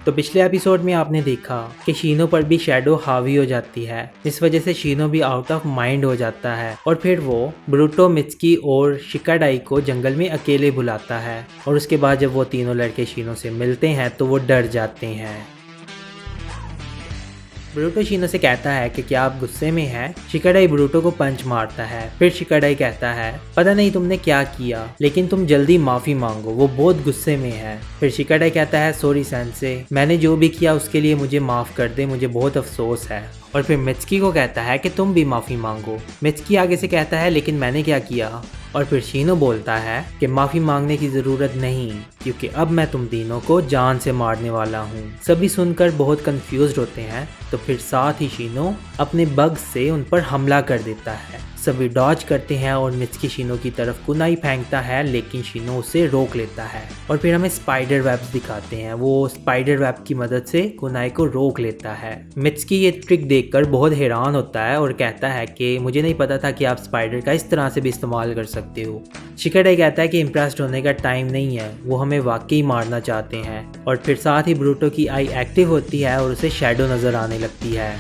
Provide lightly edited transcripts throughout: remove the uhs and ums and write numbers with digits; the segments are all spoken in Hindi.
तो पिछले एपिसोड में आपने देखा कि शीनो पर भी शैडो हावी हो जाती है, इस वजह से शीनो भी आउट ऑफ माइंड हो जाता है और फिर वो ब्रूटो, मित्सुकी और शिकाडाई को जंगल में अकेले बुलाता है और उसके बाद जब वो तीनों लड़के शीनो से मिलते हैं तो वो डर जाते हैं। ब्रूटो शीनो से कहता है कि क्या आप गुस्से में हैं? शिकाडाई ब्रूटो को पंच मारता है। फिर शिकाडाई कहता है पता नहीं तुमने क्या किया, लेकिन तुम जल्दी माफी मांगो, वो बहुत गुस्से में है। फिर शिकाडाई कहता है सॉरी सेंसे, मैंने जो भी किया उसके लिए मुझे माफ कर दे, मुझे बहुत अफसोस है। और फिर मित्सुकी को कहता है कि तुम भी माफी मांगो। मित्सुकी आगे से कहता है लेकिन मैंने क्या किया? और फिर शीनो बोलता है कि माफी मांगने की जरूरत नहीं, क्योंकि अब मैं तुम तीनों को जान से मारने वाला हूँ। सभी सुनकर बहुत कंफ्यूज्ड होते हैं। तो फिर साथ ही शीनो अपने बग से उन पर हमला कर देता है। सभी डॉज करते हैं और मित्सुकी शीनो की तरफ कुनाई फेंकता है, लेकिन शीनो उसे रोक लेता है। और फिर हमें स्पाइडर वेब्स दिखाते हैं, वो स्पाइडर वेब की मदद से कुनाई को रोक लेता है। मित्सुकी ये ट्रिक देखकर बहुत हैरान होता है और कहता है कि मुझे नहीं पता था कि आप स्पाइडर का इस तरह से भी इस्तेमाल कर सकते हो। शिकाडाई कहता है कि इम्प्रेस्ड होने का टाइम नहीं है, वो हमें वाकई मारना चाहते हैं। और फिर साथ ही ब्रूटो की आई एक्टिव होती है और उसे शैडो नजर आने लगती है।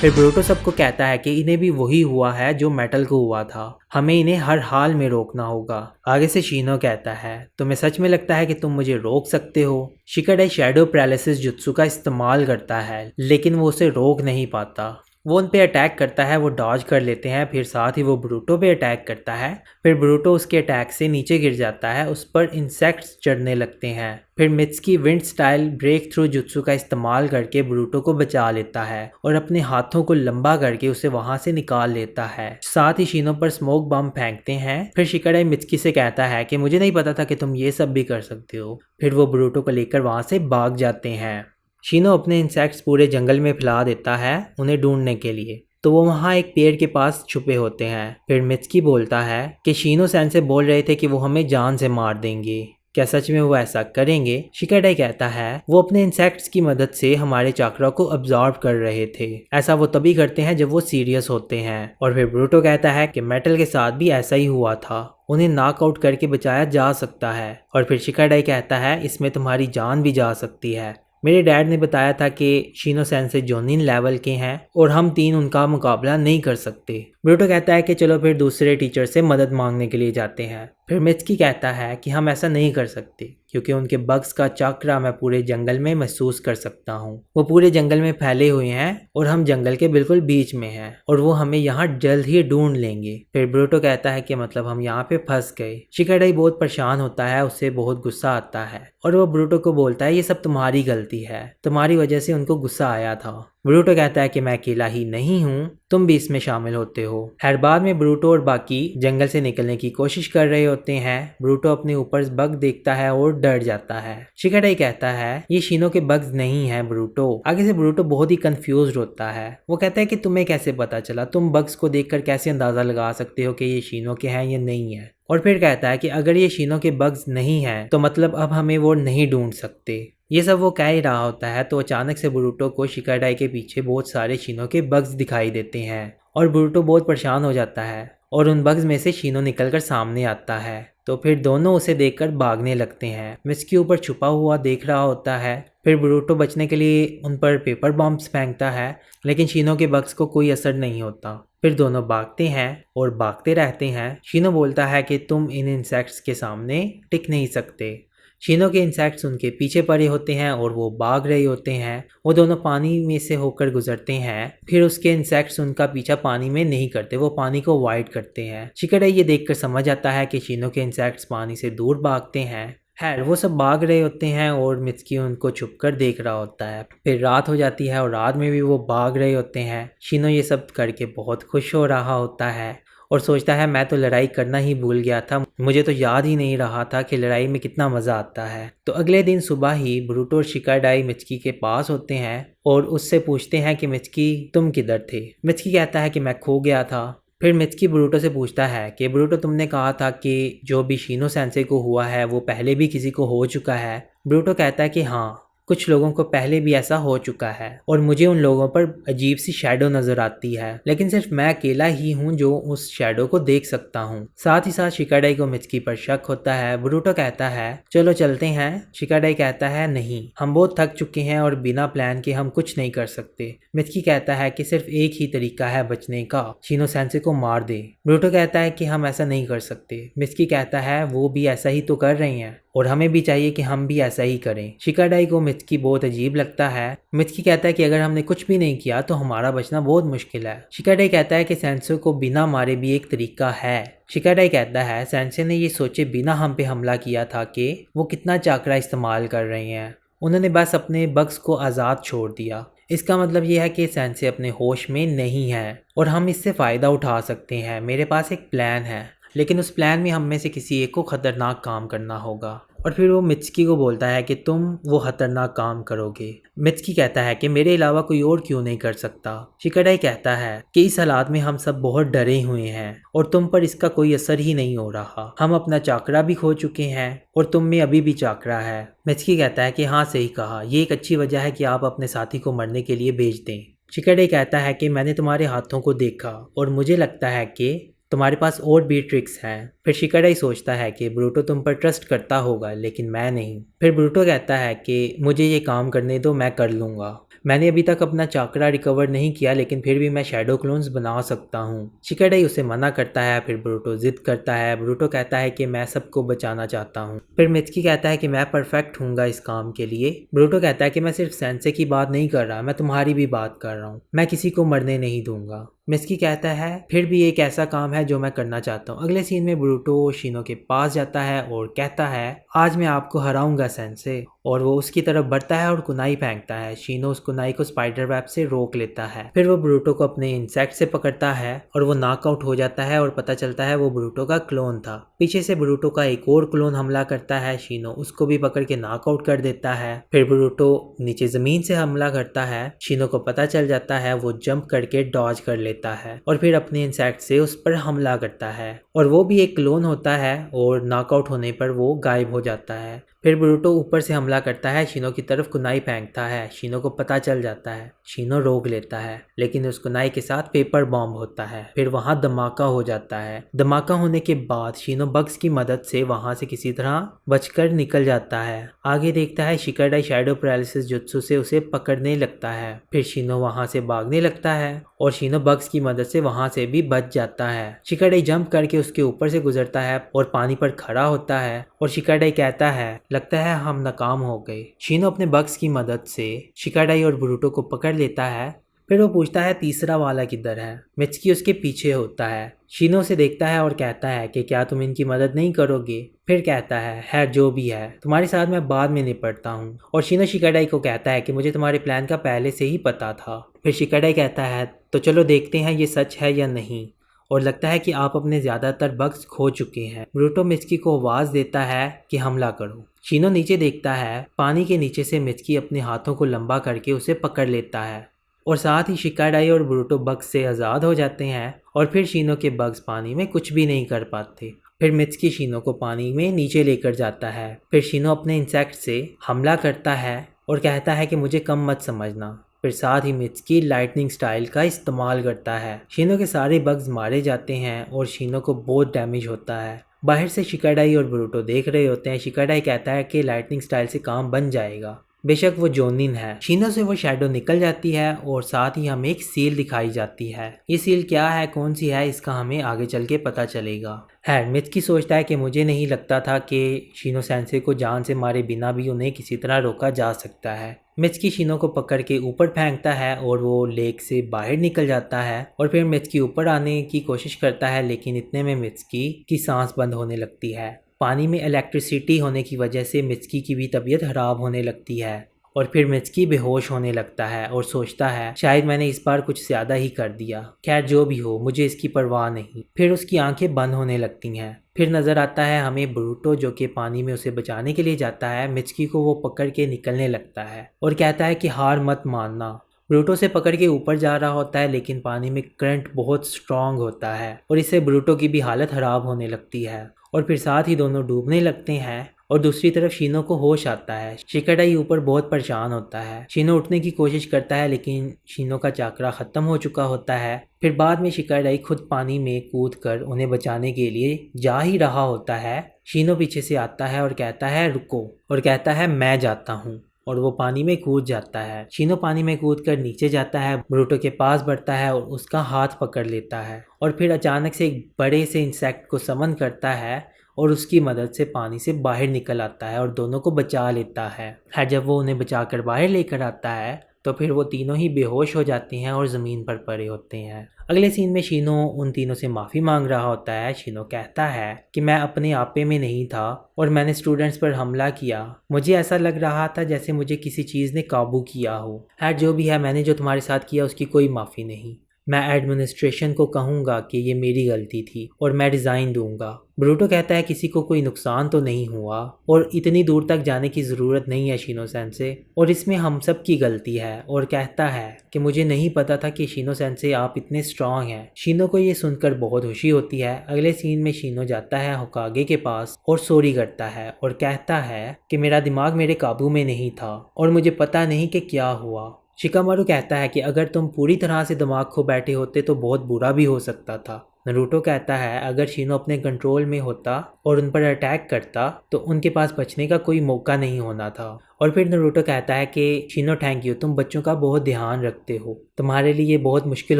फिर ब्रूटो सबको कहता है कि इन्हें भी वही हुआ है जो मेटल को हुआ था, हमें इन्हें हर हाल में रोकना होगा। आगे से शीनो कहता है तुम्हें सच में लगता है कि तुम मुझे रोक सकते हो? शिकाडाई शैडो पैरालिसिस जुत्सु का इस्तेमाल करता है, लेकिन वो उसे रोक नहीं पाता। वो उन पे अटैक करता है, वो डॉज कर लेते हैं। फिर साथ ही वो ब्रूटो पे अटैक करता है। फिर ब्रूटो उसके अटैक से नीचे गिर जाता है, उस पर इंसेक्ट्स चढ़ने लगते हैं। फिर Mitsuki wind style breakthrough जुत्सु का इस्तेमाल करके ब्रूटो को बचा लेता है और अपने हाथों को लंबा करके उसे वहां से निकाल लेता है। साथ ही शीनो पर स्मोक बम फेंकते हैं। फिर शिकाडाई मित्सुकी से कहता है कि मुझे नहीं पता था कि तुम ये सब भी कर सकते हो। फिर वो ब्रूटो को लेकर वहां से भाग जाते हैं। शीनो अपने इंसेक्ट्स पूरे जंगल में फैला देता है उन्हें ढूंढने के लिए, तो वो वहाँ एक पेड़ के पास छुपे होते हैं। फिर मित्सुकी बोलता है कि शीनो सेंसे बोल रहे थे कि वो हमें जान से मार देंगे, क्या सच में वो ऐसा करेंगे? शिकाडाई कहता है वो अपने इंसेक्ट्स की मदद से हमारे चाक्रा को अब्जॉर्ब कर रहे थे, ऐसा वो तभी करते हैं जब वो सीरियस होते हैं। और फिर ब्रूटो कहता है कि मेटल के साथ भी ऐसा ही हुआ था, उन्हें नॉकआउट करके बचाया जा सकता है। और फिर शिकाडाई कहता है इसमें तुम्हारी जान भी जा सकती है, मेरे डैड ने बताया था कि शीनो सेंसे जोनिन लेवल के हैं और हम तीन उनका मुकाबला नहीं कर सकते। ब्रूटो कहता है कि चलो फिर दूसरे टीचर से मदद मांगने के लिए जाते हैं। फिर मित्सुकी कहता है कि हम ऐसा नहीं कर सकते, क्योंकि उनके बग्स का चक्रा मैं पूरे जंगल में महसूस कर सकता हूँ। वो पूरे जंगल में फैले हुए हैं और हम जंगल के बिल्कुल बीच में हैं और वो हमें यहाँ जल्द ही ढूंढ लेंगे। फिर ब्रूटो कहता है कि मतलब हम यहाँ पे फंस गए। शिकाडाई बहुत परेशान होता है, उससे बहुत गुस्सा आता है और वो ब्रूटो को बोलता है ये सब तुम्हारी गलती है, तुम्हारी वजह से उनको गुस्सा आया था। ब्रूटो कहता है कि मैं अकेला ही नहीं हूँ, तुम भी इसमें शामिल होते हो। हर बाद में ब्रूटो और बाकी जंगल से निकलने की कोशिश कर रहे होते हैं। ब्रूटो अपने ऊपर बग देखता है और डर जाता है। शिकाडाई कहता है ये शीनो के बग्स नहीं है ब्रूटो। आगे से ब्रूटो बहुत ही कंफ्यूज होता है, वो कहता है कि तुम्हें कैसे पता चला, तुम बग्स को देखकर कैसे अंदाजा लगा सकते हो कि ये शीनो के हैं या नहीं है? और फिर कहता है कि अगर ये शीनो के बग्स नहीं हैं तो मतलब अब हमें वो नहीं ढूंढ सकते। ये सब वो कह ही रहा होता है तो अचानक से ब्रूटो को शिकाडाई के पीछे बहुत सारे शीनो के बग्स दिखाई देते हैं और ब्रूटो बहुत परेशान हो जाता है और उन बग्स में से शीनो निकलकर सामने आता है। तो फिर दोनों उसे देखकर भागने लगते हैं। मित्सुकी ऊपर छुपा हुआ देख रहा होता है। फिर ब्रूटो बचने के लिए उन पर पेपर बॉम्ब्स फेंकता है, लेकिन शीनो के बग्स को कोई असर नहीं होता। फिर दोनों भागते हैं और भागते रहते हैं। शीनो बोलता है कि तुम इन इंसेक्ट्स के सामने टिक नहीं सकते। शीनो के इंसेक्ट्स उनके पीछे पड़े होते हैं और वो भाग रहे होते हैं। वो दोनों पानी में से होकर गुजरते हैं। फिर उसके इंसेक्ट्स उनका पीछा पानी में नहीं करते, वो पानी को अवॉइड करते हैं। शिकाडाई ये देखकर समझ आता है कि शीनो के इंसेक्ट्स पानी से दूर भागते हैं। खैर वो सब भाग रहे होते हैं और मित्सुकी उनको छुपकर देख रहा होता है। फिर रात हो जाती है और रात में भी वो भाग रहे होते हैं। शीनो ये सब करके बहुत खुश हो रहा होता है और सोचता है मैं तो लड़ाई करना ही भूल गया था, मुझे तो याद ही नहीं रहा था कि लड़ाई में कितना मज़ा आता है। तो अगले दिन सुबह ही ब्रूटो और शिकाडाई मित्सुकी के पास होते हैं और उससे पूछते हैं कि मित्सुकी तुम किधर थे? मित्सुकी कहता है कि मैं खो गया था। फिर मित्सुकी ब्रूटो से पूछता है कि ब्रूटो तुमने कहा था कि जो भी शीनो सेंसे को हुआ है वो पहले भी किसी को हो चुका है। ब्रूटो कहता है कि हाँ, कुछ लोगों को पहले भी ऐसा हो चुका है और मुझे उन लोगों पर अजीब सी शैडो नजर आती है, लेकिन सिर्फ मैं अकेला ही हूँ जो उस शैडो को देख सकता हूँ। साथ ही साथ शिकाडाई को मित्सुकी पर शक होता है। ब्रूटो कहता है चलो चलते हैं। शिकाडाई कहता है नहीं, हम बहुत थक चुके हैं और बिना प्लान के हम कुछ नहीं कर सकते। मित्सुकी कहता है कि सिर्फ एक ही तरीका है बचने का, शिनो सेंसे को मार दे। ब्रूटो कहता है कि हम ऐसा नहीं कर सकते। मित्सुकी कहता है वो भी ऐसा ही तो कर रही हैं और हमें भी चाहिए कि हम भी ऐसा ही करें। शिकाडाई को मित्सुकी बहुत अजीब लगता है। मित्सुकी कहता है कि अगर हमने कुछ भी नहीं किया तो हमारा बचना बहुत मुश्किल है। शिकाडाई कहता है कि सेंसे को बिना मारे भी एक तरीका है। शिकाडाई कहता है सेंसे ने ये सोचे बिना हम पे हमला किया था कि वो कितना चाकरा इस्तेमाल कर रहे हैं, उन्होंने बस अपने बग्स को आज़ाद छोड़ दिया। इसका मतलब ये है कि सेंसे अपने होश में नहीं है और हम इससे फ़ायदा उठा सकते हैं। मेरे पास एक प्लान है, लेकिन उस प्लान में हम में से किसी एक को खतरनाक काम करना होगा। और फिर वो मित्सुकी को बोलता है कि तुम वो खतरनाक काम करोगे। मित्सुकी कहता है कि मेरे अलावा कोई और क्यों नहीं कर सकता। शिकाडाई कहता है कि इस हालात में हम सब बहुत डरे हुए हैं और तुम पर इसका कोई असर ही नहीं हो रहा। हम अपना चाकरा भी खो चुके हैं और तुम में अभी भी चाकरा है। मित्सुकी कहता है कि हाँ सही कहा, ये एक अच्छी वजह है कि आप अपने साथी को मरने के लिए भेज दें। शिकाडाई कहता है कि मैंने तुम्हारे हाथों को देखा और मुझे लगता है कि तुम्हारे पास और भी ट्रिक्स हैं। फिर शिकाडाई सोचता है कि ब्रूटो तुम पर ट्रस्ट करता होगा लेकिन मैं नहीं। फिर ब्रूटो कहता है कि मुझे ये काम करने दो, मैं कर लूँगा। मैंने अभी तक अपना चाकरा रिकवर नहीं किया लेकिन फिर भी मैं शैडो क्लोन्स बना सकता हूँ। शिकाडाई उसे मना करता है। फिर ब्रूटो जिद करता है। ब्रूटो कहता है कि मैं सबको बचाना चाहता हूँ। फिर मित्सुकी कहता है कि मैं परफेक्ट हूँगा इस काम के लिए। ब्रूटो कहता है कि मैं सिर्फ सेंसे की बात नहीं कर रहा, मैं तुम्हारी भी बात कर रहा हूँ, मैं किसी को मरने नहीं दूंगा। मित्सुकी कहता है फिर भी एक ऐसा काम है जो मैं करना चाहता हूँ। अगले सीन में ब्रूटो शिनो के पास जाता है और कहता है आज मैं आपको हराऊंगा सेंसे, और वो उसकी तरफ बढ़ता है और कुनाई फेंकता है। शिनो उस कुनाई को स्पाइडर वेब से रोक लेता है। फिर वो ब्रूटो को अपने इंसेक्ट से पकड़ता है और वो नॉकआउट हो जाता है और पता चलता है वो ब्रूटो का क्लोन था। पीछे से ब्रूटो का एक और क्लोन हमला करता है। शिनो उसको भी पकड़ के नॉकआउट कर देता है। फिर ब्रूटो नीचे जमीन से हमला करता है। शिनो को पता चल जाता है, वो जंप करके डॉज कर लेता है और फिर अपने इंसेक्ट से उस पर हमला करता है और वो भी एक क्लोन होता है और नॉकआउट होने पर वो गायब हो जाता है। फिर ब्रूटो ऊपर से हमला करता है, शिनो की तरफ कुनाई फेंकता है। शिनो को पता चल जाता है, शिनो रोक लेता है लेकिन उस कुनाई के साथ पेपर बॉम्ब होता है। फिर वहां धमाका हो जाता है। धमाका होने के बाद शिनो बग्स की मदद से वहां से किसी तरह बचकर निकल जाता है। आगे देखता है शिकाडाई शैडो पैरालिसिस जुत्सु से उसे पकड़ने लगता है। फिर शिनो वहां से भागने लगता है और शिनो बग्स की मदद से वहां से भी बच जाता है। शिकाडाई जंप करके उसके ऊपर से गुजरता है और पानी पर खड़ा होता है और शिकाडाई कहता है लगता है हम नाकाम हो गए। शिनो अपने बग्स की मदद से शिकाडाई और ब्रूटो को पकड़ लेता है। फिर वो पूछता है तीसरा वाला किधर है। मित्सुकी उसके पीछे होता है। शिनो से देखता है और कहता है कि क्या तुम इनकी मदद नहीं करोगे। फिर कहता है जो भी है, तुम्हारे साथ मैं बाद में निपटता हूँ। और शिनो शिकाडाई को कहता है कि मुझे तुम्हारे प्लान का पहले से ही पता था। फिर शिकाडाई कहता है तो चलो देखते हैं ये सच है या नहीं, और लगता है कि आप अपने ज़्यादातर बग्स खो चुके हैं। ब्रूटो मित्सुकी को आवाज़ देता है कि हमला करो। शिनो नीचे देखता है, पानी के नीचे से मित्सुकी अपने हाथों को लंबा करके उसे पकड़ लेता है और साथ ही शिकाडाई और ब्रूटो बग्स से आज़ाद हो जाते हैं। और फिर शिनो के बग्स पानी में कुछ भी नहीं कर पाते। फिर मित्सुकी शिनो को पानी में नीचे लेकर जाता है। फिर शिनो अपने इंसेक्ट से हमला करता है और कहता है कि मुझे कम मत समझना। फिर साथ ही मित्सुकी लाइटनिंग स्टाइल का इस्तेमाल करता है। शिनो के सारे बग्स मारे जाते हैं और शिनो को बहुत डैमेज होता है। बाहर से शिकाडाई और ब्रूटो देख रहे होते हैं। शिकाडाई कहता है कि लाइटनिंग स्टाइल से काम बन जाएगा, बेशक वो जोनिन है। शिनो से वो शैडो निकल जाती है और साथ ही हमें एक सील दिखाई जाती है। ये सील क्या है, कौन सी है, इसका हमें आगे चल के पता चलेगा। मित्सुकी सोचता है कि मुझे नहीं लगता था कि शिनो सेंसे को जान से मारे बिना भी उन्हें किसी तरह रोका जा सकता है। मित्सुकी शिनो को पकड़ के ऊपर फेंकता है और वो लेक से बाहर निकल जाता है। और फिर मित्सुकी ऊपर आने की कोशिश करता है लेकिन इतने में मित्सुकी की सांस बंद होने लगती है। पानी में इलेक्ट्रिसिटी होने की वजह से मित्सुकी की भी तबीयत खराब होने लगती है और फिर मित्सुकी बेहोश होने लगता है और सोचता है शायद मैंने इस बार कुछ ज़्यादा ही कर दिया। खैर जो भी हो, मुझे इसकी परवाह नहीं। फिर उसकी आंखें बंद होने लगती हैं। फिर नज़र आता है हमें ब्रूटो जो कि पानी में उसे बचाने के लिए जाता है। मित्सुकी को वो पकड़ के निकलने लगता है और कहता है कि हार मत मानना। ब्रूटो से पकड़ के ऊपर जा रहा होता है लेकिन पानी में करंट बहुत स्ट्रांग होता है और इससे ब्रूटो की भी हालत ख़राब होने लगती है और फिर साथ ही दोनों डूबने लगते हैं। और दूसरी तरफ शीनो को होश आता है। शिकाडाई ऊपर बहुत परेशान होता है। शीनो उठने की कोशिश करता है लेकिन शीनो का चाकरा ख़त्म हो चुका होता है। फिर बाद में शिकाडाई खुद पानी में कूद कर उन्हें बचाने के लिए जा ही रहा होता है। शीनो पीछे से आता है और कहता है रुको, और कहता है मैं जाता हूँ, और वो पानी में कूद जाता है। शीनो पानी में कूद कर नीचे जाता है, बोरुटो के पास बढ़ता है और उसका हाथ पकड़ लेता है और फिर अचानक से एक बड़े से इंसेक्ट को समन करता है और उसकी मदद से पानी से बाहर निकल आता है और दोनों को बचा लेता है। जब वो उन्हें बचाकर बाहर लेकर आता है तो फिर वो तीनों ही बेहोश हो जाते हैं और ज़मीन पर पड़े होते हैं। अगले सीन में शीनो उन तीनों से माफ़ी मांग रहा होता है। शीनो कहता है कि मैं अपने आपे में नहीं था और मैंने स्टूडेंट्स पर हमला किया। मुझे ऐसा लग रहा था जैसे मुझे किसी चीज़ ने काबू किया हो। जो भी है, मैंने जो तुम्हारे साथ किया उसकी कोई माफ़ी नहीं। मैं एडमिनिस्ट्रेशन को कहूँगा कि ये मेरी गलती थी और मैं रिज़ाइन दूंगा। बोरुटो कहता है किसी को कोई नुकसान तो नहीं हुआ और इतनी दूर तक जाने की ज़रूरत नहीं है शीनो सेंसे, और इसमें हम सब की गलती है, और कहता है कि मुझे नहीं पता था कि शीनो सेंसे आप इतने स्ट्रांग हैं। शीनो को ये सुनकर बहुत खुशी होती है। अगले सीन में शीनो जाता है होकागे के पास और सॉरी करता है और कहता है कि मेरा दिमाग मेरे काबू में नहीं था और मुझे पता नहीं कि क्या हुआ। शिकामारू कहता है कि अगर तुम पूरी तरह से दिमाग खो बैठे होते तो बहुत बुरा भी हो सकता था। नारुतो कहता है अगर शीनो अपने कंट्रोल में होता और उन पर अटैक करता तो उनके पास बचने का कोई मौका नहीं होना था। और फिर नारुतो कहता है कि शीनो थैंक यू, तुम बच्चों का बहुत ध्यान रखते हो, तुम्हारे लिए बहुत मुश्किल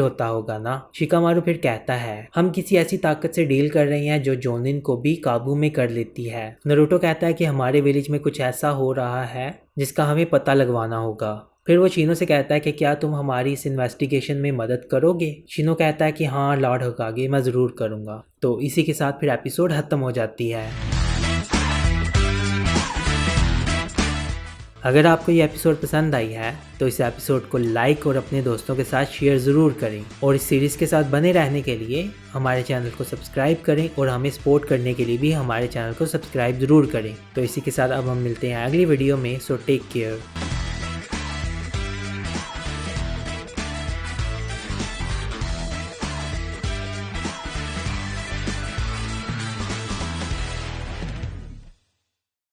होता होगा ना। शिकामारू फिर कहता है हम किसी ऐसी ताकत से डील कर रहे हैं जो जोनिन को भी काबू में कर लेती है। नारुतो कहता है कि हमारे विलेज में कुछ ऐसा हो रहा है जिसका हमें पता लगवाना होगा। फिर वो शीनो से कहता है कि क्या तुम हमारी इस इन्वेस्टिगेशन में मदद करोगे। शीनो कहता है कि हाँ लॉर्ड होकागे, मैं ज़रूर करूँगा। तो इसी के साथ फिर एपिसोड ख़त्म हो जाती है। अगर आपको ये एपिसोड पसंद आई है तो इस एपिसोड को लाइक और अपने दोस्तों के साथ शेयर ज़रूर करें, और इस सीरीज़ के साथ बने रहने के लिए हमारे चैनल को सब्सक्राइब करें और हमें सपोर्ट करने के लिए भी हमारे चैनल को सब्सक्राइब ज़रूर करें। तो इसी के साथ अब हम मिलते हैं अगली वीडियो में। So take care.